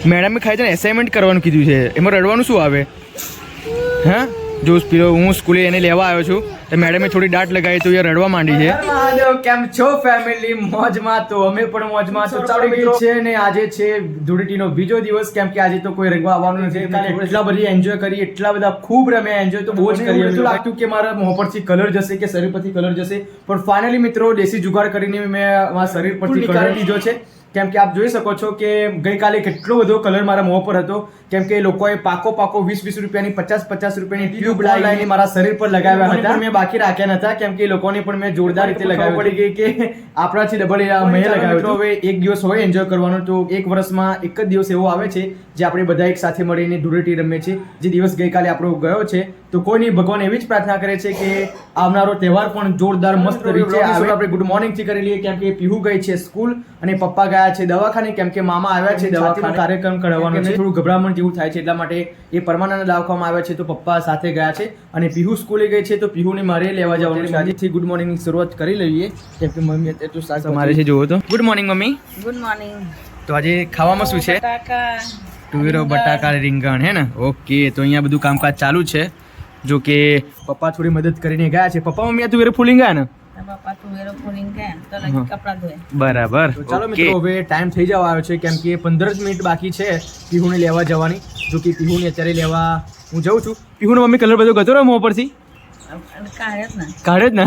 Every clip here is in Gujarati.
મેડમે ખાઈ છે ને એસાઇનમેન્ટ કરવાનું કીધું છે, એમાં રડવાનું શું આવે? હા, જો પેલો હું સ્કૂલે એને લેવા આવ્યો છું તો મેડમે થોડી દાટ લગાવી તો એ રડવા માંડી છે. મહાદેવ, કેમ છો ફેમિલી? મોજમાં? તો અમે પણ મોજમાં. તો ચાલો મિત્રો છે ને, આજે છે ધૂળેટીનો બીજો દિવસ, કેમ કે આજે તો કોઈ રંગવા આવવાનું નથી. એટલા બધી એન્જોય કરી, એટલા બધા ખૂબ રમ્યા, એન્જોય તો બહુ જ કરી. એવું લાગતું કે મારા મોં પરથી કલર જશે કે શરીર પરથી કલર જશે, પણ ફાઇનલી મિત્રો દેશી જુગાડ કરીને મેં મારા શરીર પરથી કલર લીધો છે. કેમ કે આપ જોઈ શકો છો કે ગઈકાલે કેટલો બધો કલર મારા મોં પર હતો, કેમ કે લોકોએ પાકો 20 રૂપિયાની 50 રૂપિયાની ટ્યુબ લાવીને મારા શરીર પર લગાવ્યા હતા. મેં બાકી રાખ્યા નતા, કેમ કે લોકોને પણ મેં જોરદાર રીતે લગાવી પડી ગઈ કે આપણાથી ડબલ મેં લગાવ્યો. હવે એક દિવસ હોય એન્જોય કરવાનો, તો એક વર્ષમાં એક જ દિવસ એવો આવે છે જે આપણે બધા એક સાથે મળીને ધૂળેટી રમીએ છીએ. જે દિવસ ગઈકાલે આપણો ગયો છે, તો કોઈની ભગવાન એવી જ પ્રાર્થના કરે છે કે આવનારો તહેવાર પણ જોરદાર મસ્ત રીતે આવે. આપણે ગુડ મોર્નિંગ થી કરી લઈએ, કેમ કે પીહુ ગઈ છે સ્કૂલ અને પપ્પા ગયા છે દવાખાને, કેમ કે મામા આવ્યા છે દવાખાને કાર્યક્રમ કરાવવાનો છે. થોડું ગભરામણ જેવું થાય છે, એટલા માટે એ પરમાનન્ટ દવાખાનામાં આવ્યા છે, તો પપ્પા સાથે ગયા છે. અને પીહુ સ્કૂલે ગઈ છે, તો પીહુને મારે લેવા જવાનું છે. આજથી ગુડ મોર્નિંગ ની શરૂઆત કરી લઈએ, કેમ કે મમ્મી અત્યારે તો શાક મારે છે. જોવો તો good morning mummy. Good morning. તો આજે ખાવામાં શું છે? તુવેરો, બટાકા, રીંગણ, હે ને? ઓકે, તો અહીંયા બધું કામકાજ ચાલુ છે. જો કે પપ્પા થોડી મદદ કરીને ગયા છે. પપ્પા મમ્મી આ તુવેરો ફૂલી ગયા ને? બરાબર. ચાલો મિત્રો, હવે ટાઈમ થઈ જવા આવ્યો છે, કેમ કે 15 જ મિનિટ બાકી છે પીહુને લેવા જવાની. જો કે પીહુને અત્યારે લેવા હું જાઉં છું. પીહુનો મમ્મી કલર બધો ગતો રહ્યો મોં પરથી કાઢે જ ને,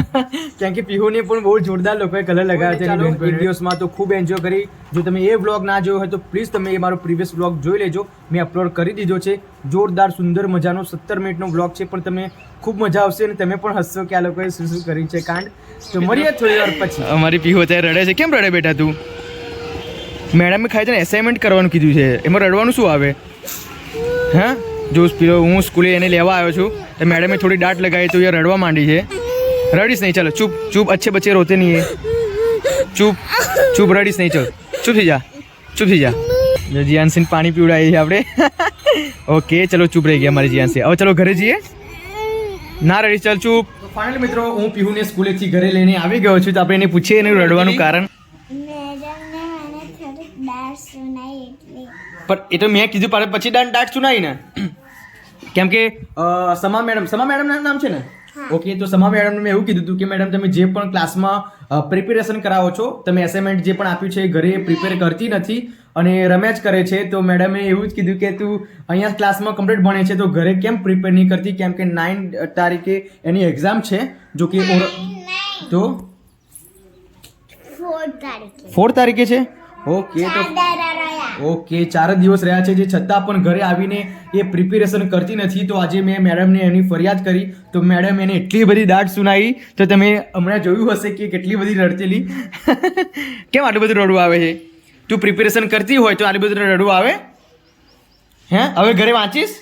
કેમ કે પીહુને પણ બહુ જોરદાર લોકોએ કલર લગાવ્યા છે એક દિવસમાં, તો ખૂબ એન્જોય કરી. જો તમે એ વ્લોગ ના જોયો હોય તો પ્લીઝ તમે એ મારો પ્રીવિયસ વ્લોગ જોઈ લેજો, મેં અપલોડ કરી દીધો છે. જોરદાર સુંદર મજાનો 17 મિનિટનો વ્લોગ છે, પણ તમે ખૂબ મજા આવશે અને તમે પણ હસશો કે આ લોકોએ શું શું કર્યું છે કાંડ. તો મળીએ થોડી વાર પછી. અમારી પીહુ અત્યારે રડે છે. કેમ રડે બેટા તું? મેડમે ખાઈ છે ને એસાઇનમેન્ટ કરવાનું કીધું છે, એમાં રડવાનું શું આવે? હા, જો પેલો હું સ્કૂલે એને લેવા આવ્યો છું તો મેડમે થોડી દાટ લગાવી તો એ રડવા માંડી છે. રડીશ નહીં, ચાલો ચૂપ ચૂપ, અચ્છે બચ્ચે રોતે નહીં હે. ચૂપ ચૂપ, રડીશ નહીં, ચલ ચૂપ થઈ જા, ચૂપ થઈ જા. જીયાનસિંહ પાણી પીવડાવીએ છીએ આપણે. ઓકે ચલો, ચૂપ રહી ગયા મારી જીયાનસિંહ. હવે ચલો ઘરે જઈએ. ના રડીશ, ચાલ ચૂપ. ફાઇનલ મિત્રો, હું પીહુને સ્કૂલેથી ઘરે લઈને આવી ગયો છું, તો આપણે એને પૂછીએ એનું રડવાનું કારણ. પણ એ તો મેં કીધું પછી દાટ સુનાઈ ને, કેમ કે સમા મેડમ નામ છે ને? ઓકે, તો સમા મેડમને મેં એવું કીધું હતું કે મેડમ તમે જે પણ ક્લાસમાં પ્રિપેરેશન કરાવો છો, તમે એસાઇનમેન્ટ જે પણ આપ્યું છે ઘરે પ્રિપેર કરતી નથી અને રમ્યા જ કરે છે. તો મેડમે એવું જ કીધું કે તું અહીંયા ક્લાસમાં કમ્પ્લીટ ભણે છે તો ઘરે કેમ પ્રિપેર નહીં કરતી, કેમ કે 9 તારીખે એની એક્ઝામ છે. જો કે તો 4 તારીખે છે. ઓકે, તો ઓકે 4 જ દિવસ રહ્યા છે, જે છતાં પણ ઘરે આવીને એ પ્રિપેરેશન કરતી નથી. તો આજે મેં મેડમને એની ફરિયાદ કરી, તો મેડમ એને એટલી બધી દાટ સુનાવી, તો તમે હમણાં જોયું હશે કે કેટલી બધી રડતેલી. કેમ આટલું બધું રડવું આવે છે? તું પ્રિપેરેશન કરતી હોય તો આટલું બધું રડવું આવે? હે, હવે ઘરે વાંચીશ?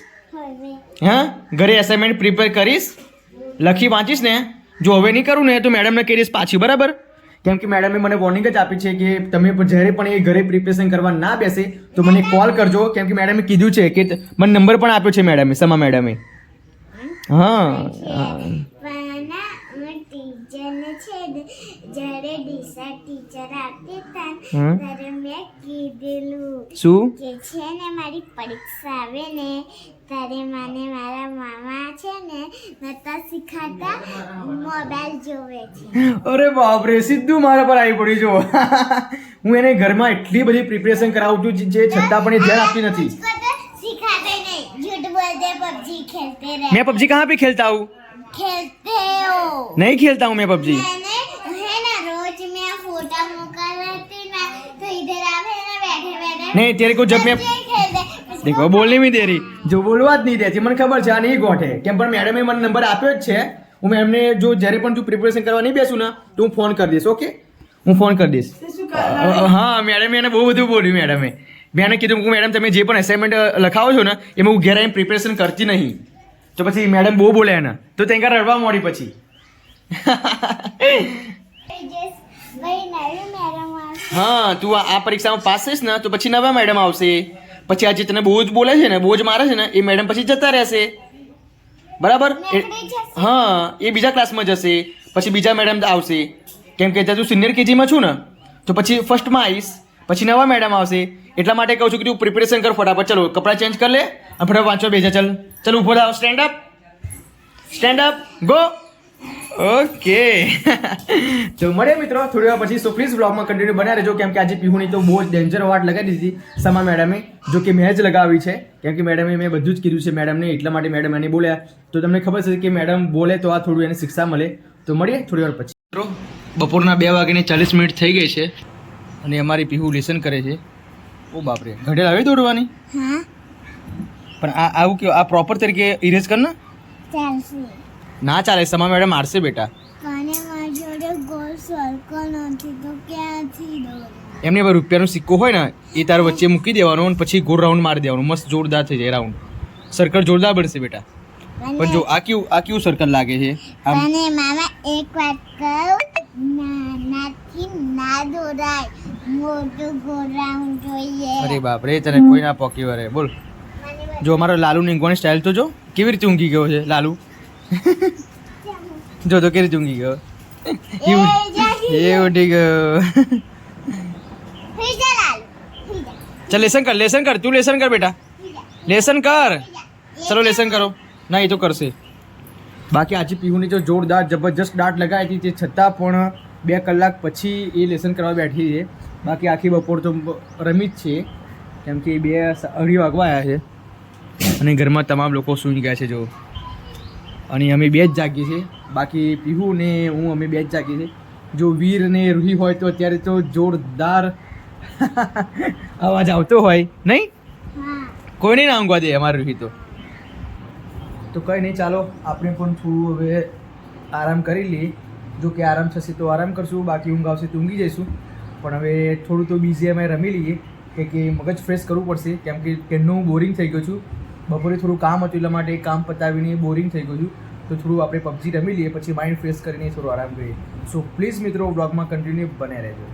હા, ઘરે અસાઇનમેન્ટ પ્રિપેર કરીશ, લખી વાંચીશ ને? જો હવે નહીં કરું ને તો મેડમને કહી દઈશ પાછી, બરાબર? કેમ કે મેડમે મને વોર્નિંગ જ આપી છે કે તમે જ્યારે પણ એ ઘરે પ્રિપેરેશન કરવા ના બેસે તો મને કોલ કરજો, કેમ કે મેડમે કીધું છે કે મને નંબર પણ આપ્યો છે મેડમે, સમા મેડમે. હા, શું કે છે ને મારી પરીક્ષા આવે ને ત્યારે મને મારા મામા છે ને નતા શીખાતા, મોબાઈલ જોવે છે. અરે બાપ રે, સીધું મારા પર આવી પડી. જો હું એને ઘરમાં એટલી બધી પ્રિપેરેશન કરાવું છું, જે છતાં પણ એ ધ્યાન આપતી નથી. सिखाते नहीं, झूठ बोलते, पबजी खेलते रहे. मैं पबजी कहाँ पे खेलता हूँ? खेलते हो? नहीं खेलता हूँ मैं पबजी. मैंने है ना रोज मैं फोटा मुका रहती ना, तो इधर आवे ना बैठे बैठे नहीं, तेरे को जब मैं देखो बोलने नहीं दे रही, जो बोलवा જ નહીં દેતી. મને ખબર છે આ નહીં ગોઠે, કેમ પણ મેડમે મને નંબર આપ્યો જ છે. હું મેમને જો જ્યારે પણ તું પ્રિપેરેશન કરવા નહીં બેસું ને તો હું ફોન કરી દઈશ. ઓકે, હું ફોન કરી દઈશ. હા, મેડમે એને બહુ બધું બોલ્યું. મેં એને કીધું કે મેડમ તમે જે પણ અસાઇનમેન્ટ લખાવો છો ને એમાં હું ઘેર આવીને પ્રિપેરેશન કરતી નહીં. તો પછી મેડમ બહુ બોલ્યા એને, તો ત્યાં રડવા માંડી પછી. હા, તું આ પરીક્ષામાં પાસ થઈશ ને તો પછી નવા મેડમ આવશે. પછી આજે તને બહુ જ બોલે છે ને, બહુ જ મારે છે ને, એ મેડમ પછી જતા રહેશે, બરાબર? હા, એ બીજા ક્લાસમાં જશે, પછી બીજા મેડમ આવશે. કેમ કે તું સિનિયર કેજીમાં છું ને, તો પછી ફર્સ્ટમાં આવીશ પછી નવા મેડમ આવશે એટલા માટે કહું છું કે તું પ્રિપેરેશન કર ફટાફટ. ચલો કપડાં ચેન્જ કર લે અને ફટાફટ વાંચવા બેસા. ચલ ઊભો થાવ. Stand up go. ઓકે. તો મળીએ મિત્રો થોડી વાર પછી. સો પ્લીઝ બ્લોગમાં કન્ટિન્યુ બન્યા રહેજો કેમ કે આજે પીહુની તો બહુ જ ડેન્જર વાટ લગાવી દીધી સમા મેડમે, જો કે મેં જ લગાવી છે કેમ કે મેડમે મેં બધું જ કીધું છે મેડમને, એટલા માટે મેડમ એને બોલ્યા. તો તમને ખબર છે કે મેડમ બોલે તો આ થોડું એને શિક્ષા મળે. તો મળીએ થોડી વાર પછી. મિત્રો બપોરના 2:40 થઈ ગઈ છે અને અમારી પીહુ લેસન કરે છે. ઓ બાપરે, ઘડેલ આવી દોડવાની. હા પણ આ આવું કે આ પ્રોપર તરીકે ઇરેઝ કર ને. ચાલશે. ના ચાલે, સમા મેડમ મારશે બેટા. અને મારી જોડે ગોળ સર્કલ નથી તો ક્યાંથી દોરું? એમને હવે રૂપિયાનો સિક્કો હોય ને એ તારે વચ્ચે મૂકી દેવાનો અને પછી ગોળ રાઉન્ડ મારી દેવાનું. મસ્ત જોરદાર થઈ જાય રાઉન્ડ. સર્કલ જોરદાર બનશે બેટા. પણ જો આ કેવું સર્કલ લાગે છે આમ. અને મામા એક વાત કહું, નાનાથી ના દોરાય, મોટું ગોરાઉન્ડ જોઈએ. અરે બાપ રે, તને કોઈ ના પોકી વરે. બોલ. જો અમારો લાલુ નીંગવાની સ્ટાઇલ તો જો કેવી રીતે ઊંઘી ગયો છે લાલુ. જો તો કેવી રીતે ઊંઘી ગયો. એ ઉઠી ગયો. ચલ લેસન કર તું લેસન કર બેટા. લેસન કર. ચલો લેસન કરો. ના એ તો કરશે. બાકી આજે પીહુની જો જોરદાર જબરજસ્ત દાટ લગાવી હતી તે છતાં પણ 2 કલાક પછી એ લેસન કરવા બેઠી છે. બાકી આખી બપોર તો રમી જ છે કેમ કે 2:30 વાગવા આવ્યા છે અને ઘરમાં તમામ લોકો સૂઈ ગયા છે. જો અને અમે 2 જ જાગીએ છીએ. બાકી પીહુ ને હું અમે 2 જ જાગીએ છીએ. જો વીર ને રૂહી હોય તો અત્યારે તો જોરદાર અવાજ આવતો હોય નહીં. કોઈ નહીં ના ઊંઘવા દે અમારી રૂહી તો કંઈ નહીં. ચાલો આપણે પણ થોડું હવે આરામ કરી લઈએ. જો કે આરામ થશે તો આરામ કરશું, બાકી ઊંઘ આવશે તો ઊંઘી જઈશું. પણ હવે થોડું તો બીજી અમે રમી લઈએ કે મગજ ફ્રેશ કરવું પડશે કેમ કે કેમનું હું બોરિંગ થઈ ગયો છું. બપોરે થોડું કામ હતું એટલા માટે કામ પતાવીને બોરિંગ થઈ ગયું છું. તો થોડું આપણે પબજી રમી લઈએ પછી માઇન્ડ ફ્રેશ કરીને થોડું આરામ કરીએ. સો પ્લીઝ મિત્રો બ્લોગમાં કન્ટિન્યુ બને રહેજો.